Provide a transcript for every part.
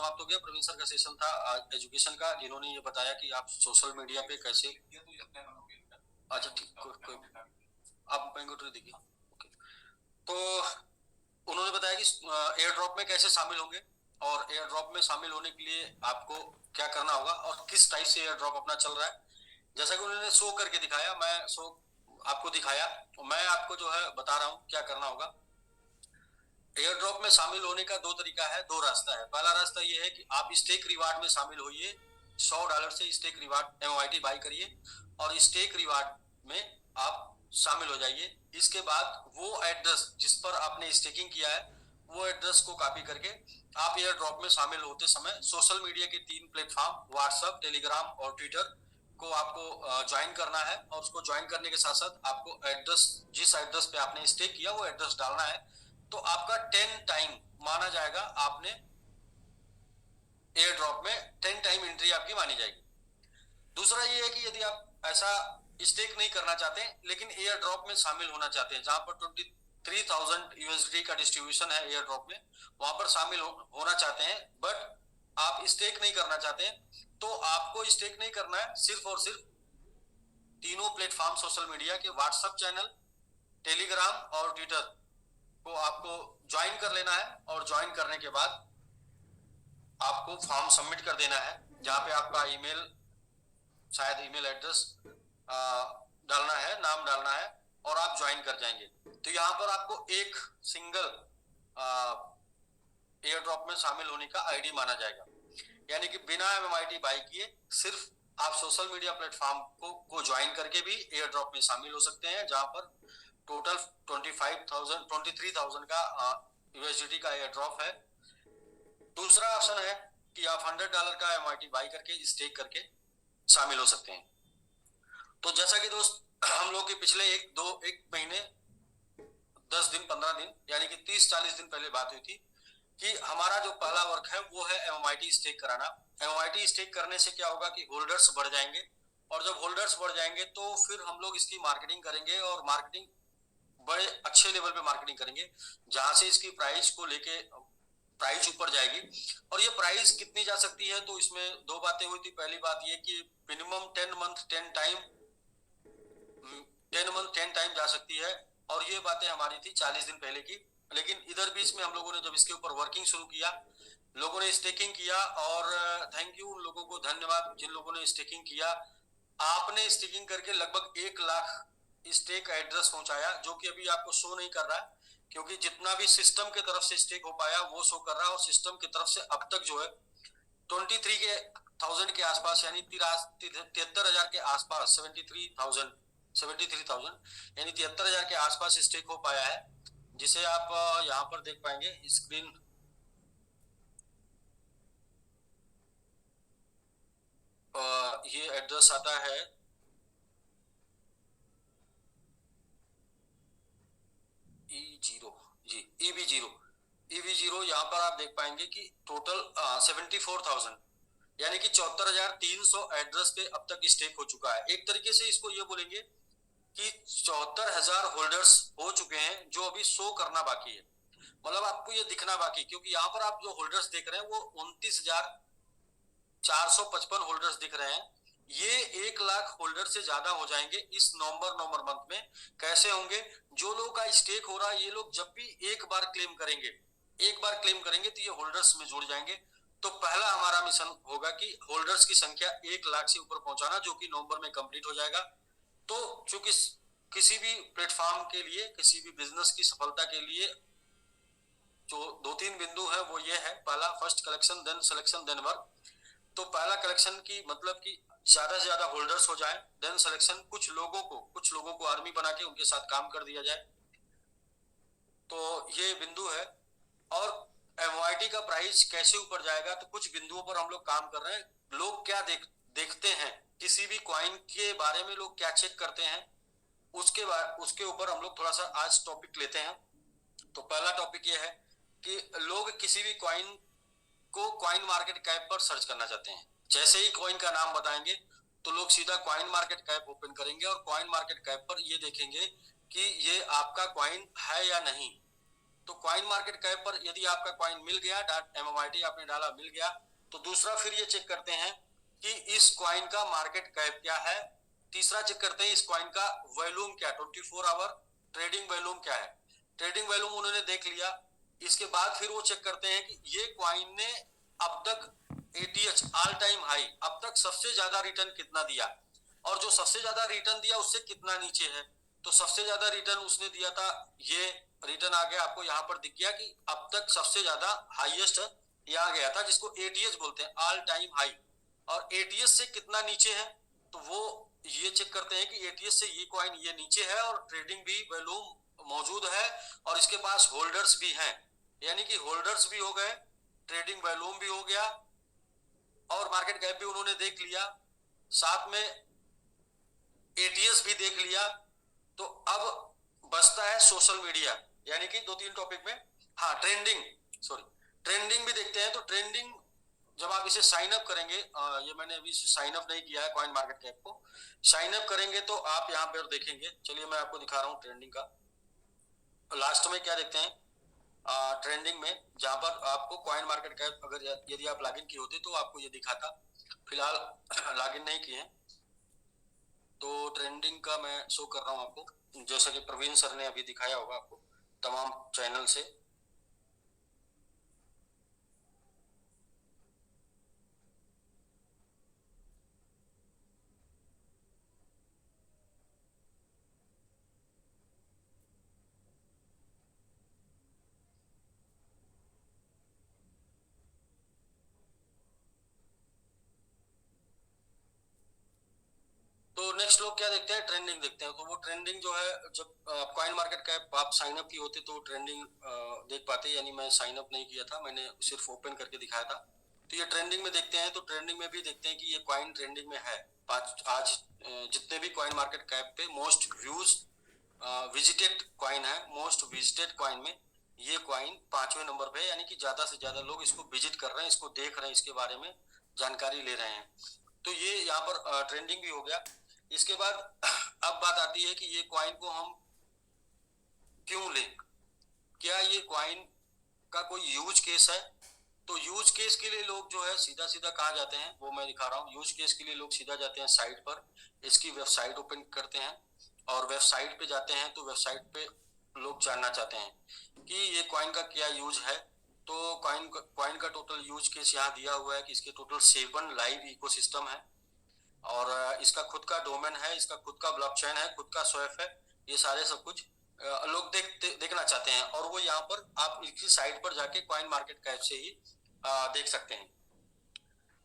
समाप्त हो गया। प्रवीण सर का सेशन था एजुकेशन का, जिन्होंने ये बताया कि आप सोशल मीडिया पे कैसे। अच्छा ठीक, आप बैंगलोर देखिए। ओके, तो उन्होंने बताया कि एयर ड्रॉप में कैसे शामिल होंगे और एयर ड्रॉप में शामिल होने के लिए आपको क्या करना होगा और किस टाइप से एयर ड्रॉप अपना चल रहा है। जैसा कि उन्होंने शो करके दिखाया, मैं शो आपको दिखाया, मैं आपको जो है बता रहा हूँ क्या करना होगा। एयर ड्रॉप में शामिल होने का दो तरीका है, दो रास्ता है। पहला रास्ता ये है कि आप स्टेक रिवार्ड में शामिल होइए, $100 से स्टेक रिवार्ड MYT बाई करिए और स्टेक रिवार्ड में आप शामिल हो जाइए। इसके बाद वो एड्रेस जिस पर आपने स्टेकिंग किया है वो एड्रेस को कॉपी करके आप एयर ड्रॉप में शामिल होते समय सोशल मीडिया के 3 प्लेटफॉर्म व्हाट्सएप, टेलीग्राम और ट्विटर को आपको ज्वाइन करना है। और उसको ज्वाइन करने के साथ साथ आपको एड्रेस, जिस एड्रेस पे आपने स्टेक किया वो एड्रेस डालना है। तो आपका 10 टाइम माना जाएगा, आपने एयर ड्रॉप में 10 टाइम एंट्री आपकी मानी जाएगी। दूसरा ये है कि यदि आप ऐसा स्टेक नहीं करना चाहते लेकिन एयर ड्रॉप में शामिल होना चाहते हैं, जहां पर 23,000 USD का डिस्ट्रीब्यूशन है एयर ड्रॉप में, वहां पर शामिल होना चाहते हैं बट आप स्टेक नहीं करना चाहते हैं, तो आपको स्टेक नहीं करना है। सिर्फ और सिर्फ तीनों प्लेटफॉर्म सोशल मीडिया के व्हाट्सएप चैनल, टेलीग्राम और ट्विटर को आपको ज्वाइन कर लेना है। और ज्वाइन करने के बाद आपको फॉर्म सबमिट कर देना है, जहां पे आपका ईमेल, शायद ईमेल एड्रेस डालना है, नाम डालना है और आप ज्वाइन कर जाएंगे। तो यहाँ पर आपको एक सिंगल एयर ड्रॉप में शामिल होने का आईडी माना जाएगा, यानी कि बिना MMIT बाई किए सिर्फ आप सोशल मीडिया प्लेटफॉर्म को ज्वाइन करके भी एयर ड्रॉप में शामिल हो सकते हैं, जहां पर टोटल 23,000 का USDT का एयर ड्रॉप है। दूसरा ऑप्शन है कि आप $100 का MIT बाई करके स्टेक करके शामिल हो सकते हैं। तो जैसा कि दोस्त हम लोग के पिछले एक महीने 10 दिन 15 दिन यानी कि 30-40 दिन पहले बात हुई थी कि हमारा जो पहला वर्क है वो है MIT स्टेक कराना। MIT स्टेक करने से क्या होगा कि होल्डर्स बढ़ जाएंगे और जब होल्डर्स बढ़ जाएंगे तो फिर हम लोग इसकी मार्केटिंग करेंगे और मार्केटिंग बड़े अच्छे लेवल पे मार्केटिंग करेंगे, जहां से इसकी प्राइस को लेके प्राइस ऊपर जाएगी। और ये प्राइस कितनी जा सकती है, तो इसमें दो बातें हुई थी। पहली बात ये कि मिनिमम 10 मंथ 10 टाइम जा सकती है, और ये बातें हमारी थी 40 दिन पहले की। लेकिन इधर बीच में हम लोगों ने जब इसके ऊपर वर्किंग शुरू किया, लोगों ने स्टेकिंग किया, और थैंक यू उन लोगों को, धन्यवाद जिन लोगों ने स्टेकिंग किया। आपने स्टेकिंग करके लगभग 1 लाख स्टेक एड्रेस पहुंचाया, जो कि अभी आपको शो नहीं कर रहा है क्योंकि जितना भी सिस्टम के तरफ से स्टेक हो पाया वो शो कर रहा है। और सिस्टम की तरफ से अब तक जो है 23,000 के आसपास, यानी 73,000 के आसपास, 73,000 यानी 73,000 के आसपास स्टेक हो पाया है, जिसे आप यहाँ पर देख पाएंगे स्क्रीन। ये एड्रेस आता है E0 जी, EB0 यहाँ पर आप देख पाएंगे कि टोटल 74,000 यानी कि 74,300 एड्रेस पे अब तक स्टेक हो चुका है। एक तरीके से इसको ये बोलेंगे कि 74,000 होल्डर्स हो चुके हैं जो अभी शो करना बाकी है, मतलब आपको ये दिखना बाकी, क्योंकि यहाँ पर आप जो होल्डर्स देख रहे हैं वो 29,455 होल्डर्स दिख रहे हैं। ये 1 लाख होल्डर से ज्यादा हो जाएंगे इस नवंबर मंथ में। कैसे होंगे? जो लोग का स्टेक हो रहा है, ये लोग जब भी एक बार क्लेम करेंगे तो ये होल्डर्स में जुड़ जाएंगे। तो पहला हमारा मिशन होगा कि होल्डर्स की संख्या 1 लाख से ऊपर पहुंचाना, जो कि नवंबर में कंप्लीट हो जाएगा। तो चूंकि किसी भी प्लेटफॉर्म के लिए, किसी भी बिजनेस की सफलता के लिए जो 2-3 बिंदु है वो ये है, पहला first collection, then selection, then work. तो पहला कलेक्शन की मतलब कि ज्यादा से ज्यादा होल्डर्स हो जाए, देन सिलेक्शन, कुछ लोगों को आर्मी बना के उनके साथ काम कर दिया जाए। तो ये बिंदु है। और MYT का प्राइस कैसे ऊपर जाएगा, तो कुछ बिंदुओं पर हम लोग काम कर रहे हैं। लोग क्या देखते हैं, किसी भी कॉइन के बारे में लोग क्या चेक करते हैं, उसके ऊपर हम लोग थोड़ा सा आज टॉपिक लेते हैं। तो पहला टॉपिक ये है कि लोग किसी भी कॉइन को कॉइन मार्केट कैप पर सर्च करना चाहते हैं। जैसे ही कॉइन का नाम बताएंगे तो लोग सीधा कॉइन मार्केट कैप ओपन करेंगे और कॉइन मार्केट कैप पर ये देखेंगे कि ये आपका कॉइन है या नहीं। तो कॉइन मार्केट कैप पर यदि आपका कॉइन मिल गया, MMIT आपने डाला मिल गया, तो दूसरा फिर ये चेक करते हैं कि इस कॉइन का मार्केट कैप क्या है। तीसरा चेक करते हैं इस कॉइन का वॉल्यूम क्या, 24 आवर ट्रेडिंग वॉल्यूम क्या है। ट्रेडिंग वॉल्यूम उन्होंने देख लिया। इसके बाद फिर वो चेक करते हैं कि ये कॉइन ने अब तक ATH ऑल टाइम हाई, अब तक सबसे ज्यादा रिटर्न कितना दिया, और जो सबसे ज्यादा रिटर्न दिया उससे कितना नीचे है। तो सबसे ज्यादा रिटर्न उसने दिया था, ये रिटर्न आ गया आपको यहाँ पर दिख गया कि अब तक सबसे ज्यादा हाईएस्ट यहाँ गया था, जिसको ATH बोलते हैं, ऑल टाइम हाई। और ATH से कितना नीचे है, तो वो ये चेक करते हैं कि ATH से ये कॉइन ये नीचे है और ट्रेडिंग भी वॉल्यूम मौजूद है और इसके पास होल्डर्स भी हैं, यानी कि होल्डर्स भी हो गए, ट्रेडिंग वॉल्यूम भी हो गया और मार्केट कैप भी उन्होंने देख लिया, साथ में ATH भी देख लिया। तो अब बचता है सोशल मीडिया, यानी कि 2-3 टॉपिक में, हाँ ट्रेंडिंग, सॉरी ट्रेंडिंग भी देखते हैं। तो ट्रेंडिंग जब आप इसे साइन अप करेंगे, ये मैंने अभी साइन अप नहीं किया है कॉइन मार्केट कैप को, साइन अप करेंगे तो आप यहाँ पर देखेंगे, चलिए मैं आपको दिखा रहा हूँ ट्रेंडिंग का। लास्ट में क्या देखते हैं ट्रेंडिंग में, जहां पर आपको कॉइन मार्केट कैप अगर यदि आप लॉगिन किए होते तो आपको ये दिखाता, फिलहाल लॉगिन नहीं किए हैं तो ट्रेंडिंग का मैं शो कर रहा हूं आपको, जैसा कि प्रवीण सर ने अभी दिखाया होगा आपको तमाम चैनल से। तो नेक्स्ट लोग क्या देखते हैं, ट्रेंडिंग देखते हैं। तो वो ट्रेंडिंग जो है, जब कॉइन मार्केट कैप आप साइन अप किए होते तो ट्रेंडिंग देख पाते, यानी मैं साइन अप नहीं किया था, मैंने सिर्फ ओपन करके दिखाया था। तो ये ट्रेंडिंग में देखते हैं, तो ट्रेंडिंग में भी देखते हैं कि ये कॉइन ट्रेंडिंग में है। आज जितने भी कॉइन मार्केट कैप पे मोस्ट व्यूज विजिटेड कॉइन है, मोस्ट विजिटेड कॉइन में ये कॉइन 5वें नंबर पे है, यानी कि ज्यादा से ज्यादा लोग इसको विजिट कर रहे हैं, इसको देख रहे हैं, इसके बारे में जानकारी ले रहे हैं। तो ये यहाँ पर ट्रेंडिंग भी हो गया। इसके बाद अब बात आती है कि ये कॉइन को हम क्यों लें, क्या ये कॉइन का कोई यूज केस है। तो यूज केस के लिए लोग जो है सीधा सीधा कहाँ जाते हैं, वो मैं दिखा रहा हूँ। यूज केस के लिए लोग सीधा जाते हैं साइट पर, इसकी वेबसाइट ओपन करते हैं और वेबसाइट पे जाते हैं। तो वेबसाइट पे लोग जानना चाहते हैं कि ये कॉइन का क्या यूज है। तो कॉइन का टोटल यूज केस यहाँ दिया हुआ है कि इसके टोटल 7 लाइव इकोसिस्टम है और इसका खुद का डोमेन है, इसका खुद का ब्लॉकचेन है, खुद का स्वेप है। ये सारे सब कुछ लोग देखना चाहते हैं और वो यहाँ पर आप इसकी साइट पर जाके कॉइन मार्केट कैप से ही देख सकते हैं।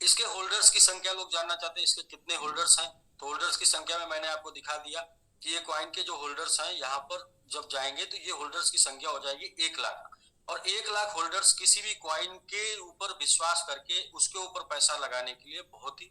इसके होल्डर्स की संख्या लोग जानना चाहते हैं, इसके कितने होल्डर्स हैं। तो होल्डर्स की संख्या में मैंने आपको दिखा दिया कि ये कॉइन के जो होल्डर्स हैं यहाँ पर जब जाएंगे तो ये होल्डर्स की संख्या हो जाएगी 1 लाख। और 1 लाख होल्डर्स किसी भी कॉइन के ऊपर विश्वास करके उसके ऊपर पैसा लगाने के लिए बहुत ही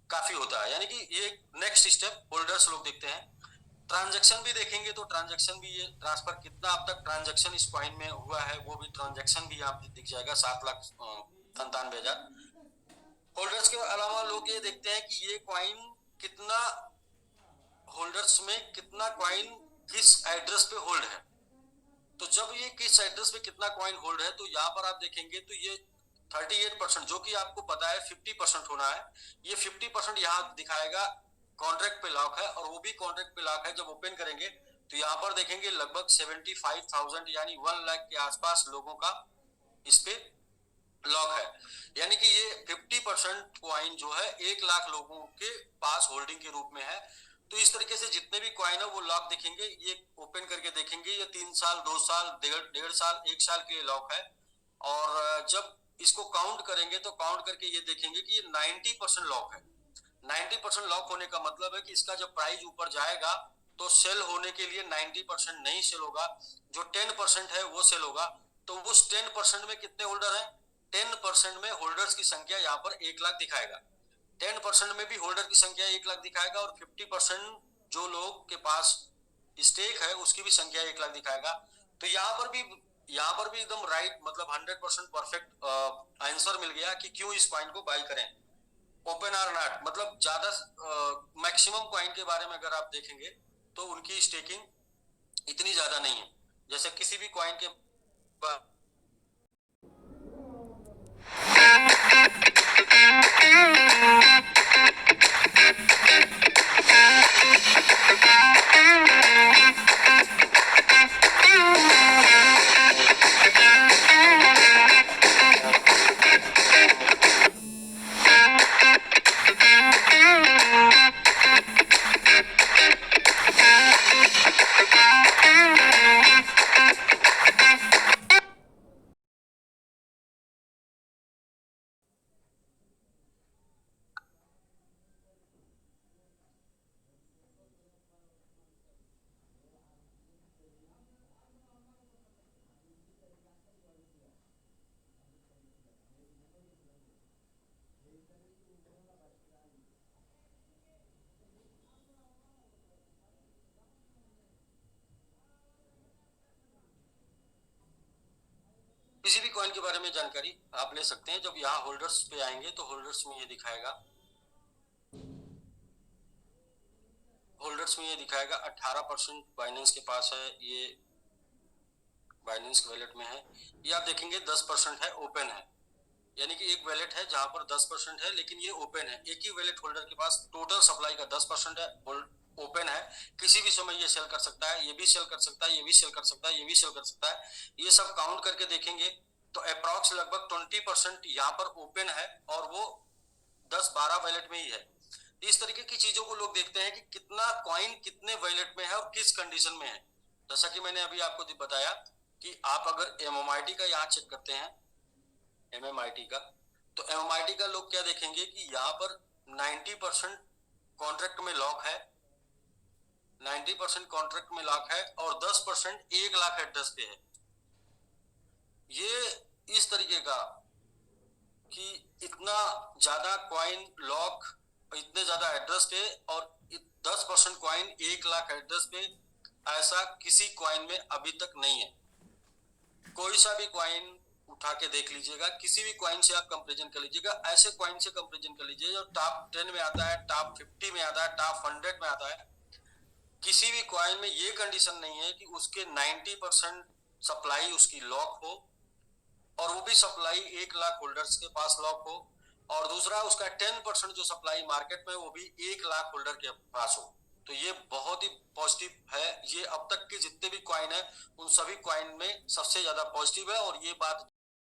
काफी होता है, यानी कि ये नेक्स्ट स्टेप होल्डर्स लोग देखते हैं। ट्रांजैक्शन भी देखेंगे, तो ट्रांजैक्शन भी, ये ट्रांसफर कितना अब तक ट्रांजैक्शन इस कॉइन में हुआ है वो भी ट्रांजैक्शन भी यहाँ दिख जाएगा, 7,97,000। होल्डर्स के अलावा लोग ये देखते हैं कि ये कॉइन कितना, होल्डर्स में कितना कॉइन किस एड्रेस पे होल्ड है। तो जब ये किस एड्रेस पे कितना कॉइन होल्ड है, तो यहाँ पर आप देखेंगे तो ये 38%, जो कि आपको पता है 50% होना है, ये 50% यहाँ दिखाएगा कॉन्ट्रैक्ट पे लॉक है। और वो भी कॉन्ट्रैक्ट पे लॉक है, जब ओपन करेंगे तो यहाँ पर देखेंगे लगभग 75,000 यानी 1 लाख के आसपास लोगों का इस पे लॉक है, यानी कि ये 50% क्वाइन जो है 1 लाख लोगों के पास होल्डिंग के रूप में है। तो इस तरीके से जितने भी क्वाइन है वो लॉक दिखेंगे, ये ओपन करके देखेंगे, ये 3 साल 2 साल 1.5 साल 1 साल के लिए लॉक है। और जब इसको काउंट करेंगे तो काउंट करके ये देखेंगे कि ये 90% लॉक है। 90% लॉक होने का मतलब है कि इसका जब प्राइस ऊपर जाएगा तो सेल होने के लिए 90% नहीं सेल होगा, जो 10% है वो सेल होगा। तो उस 10% में कितने होल्डर हैं, 10% में होल्डर्स की संख्या यहाँ पर 1 लाख दिखाएगा, 10% में भी होल्डर की संख्या 1 लाख दिखाएगा और 50% जो लोग के पास स्टेक है उसकी भी संख्या 1 लाख दिखाएगा। तो यहाँ पर भी एकदम राइट, मतलब 100% परफेक्ट आंसर मिल गया कि क्यों इस कॉइन को बाई करें। ओपन आर नॉट, मतलब ज्यादा मैक्सिमम कॉइन के बारे में अगर आप देखेंगे तो उनकी स्टेकिंग इतनी ज्यादा नहीं है, जैसे किसी भी कॉइन के किसी भी कॉइन के बारे में जानकारी आप ले सकते हैं। जब यहाँ होल्डर्स पे आएंगे तो होल्डर्स में ये दिखाएगा, होल्डर्स में ये दिखाएगा 18% बाइनेंस के पास है, ये बाइनेंस वैलेट में है। ये आप देखेंगे 10% है, ओपन है, यानी कि एक वैलेट है जहां पर 10% है लेकिन ये ओपन है। एक ही वैलेट होल्डर के पास टोटल सप्लाई का 10% है, ओपन है, किसी भी समय ये सेल कर सकता है, ये भी सेल कर सकता है, ये भी सेल कर सकता है, ये भी सेल कर सकता है। ये सब काउंट करके देखेंगे तो अप्रॉक्स लगभग 20% यहाँ पर ओपन है और वो 10-12 वैलेट में ही है। इस तरीके की चीजों को लोग देखते हैं कि कितना कॉइन कितने वैलेट में है और किस कंडीशन में है। जैसा कि मैंने अभी आपको बताया कि आप अगर एमएमआईटी का यहाँ चेक करते हैं, एमएमआईटी का, तो एमएमआईटी का लोग क्या देखेंगे कि यहाँ पर 90% कॉन्ट्रैक्ट में लॉक है, 90% कॉन्ट्रैक्ट में लॉक है और 10% 1 लाख एड्रेस पे है। ये इस तरीके का कि इतना ज्यादा क्वाइन लॉक, इतने ज्यादा एड्रेस पे और 10% क्वाइन 1 लाख एड्रेस पे, ऐसा किसी क्वाइन में अभी तक नहीं है। कोई सा भी क्वाइन उठा के देख लीजिएगा, किसी भी क्वाइन से आप कंपैरिजन कर लीजिएगा, ऐसे क्वाइन से कंपैरिजन कर लीजिए जो टॉप 10 में आता है, टॉप 50 में आता है, टॉप 100 में आता है। किसी भी क्वाइन में ये कंडीशन नहीं है कि उसके 90% सप्लाई उसकी लॉक हो और वो भी सप्लाई 1 लाख होल्डर्स के पास लॉक हो, और दूसरा उसका 10% जो सप्लाई मार्केट में वो भी 1 लाख होल्डर के पास हो। तो ये बहुत ही पॉजिटिव है। ये अब तक के जितने भी क्वाइन है उन सभी क्वाइन में सबसे ज्यादा पॉजिटिव है और ये बात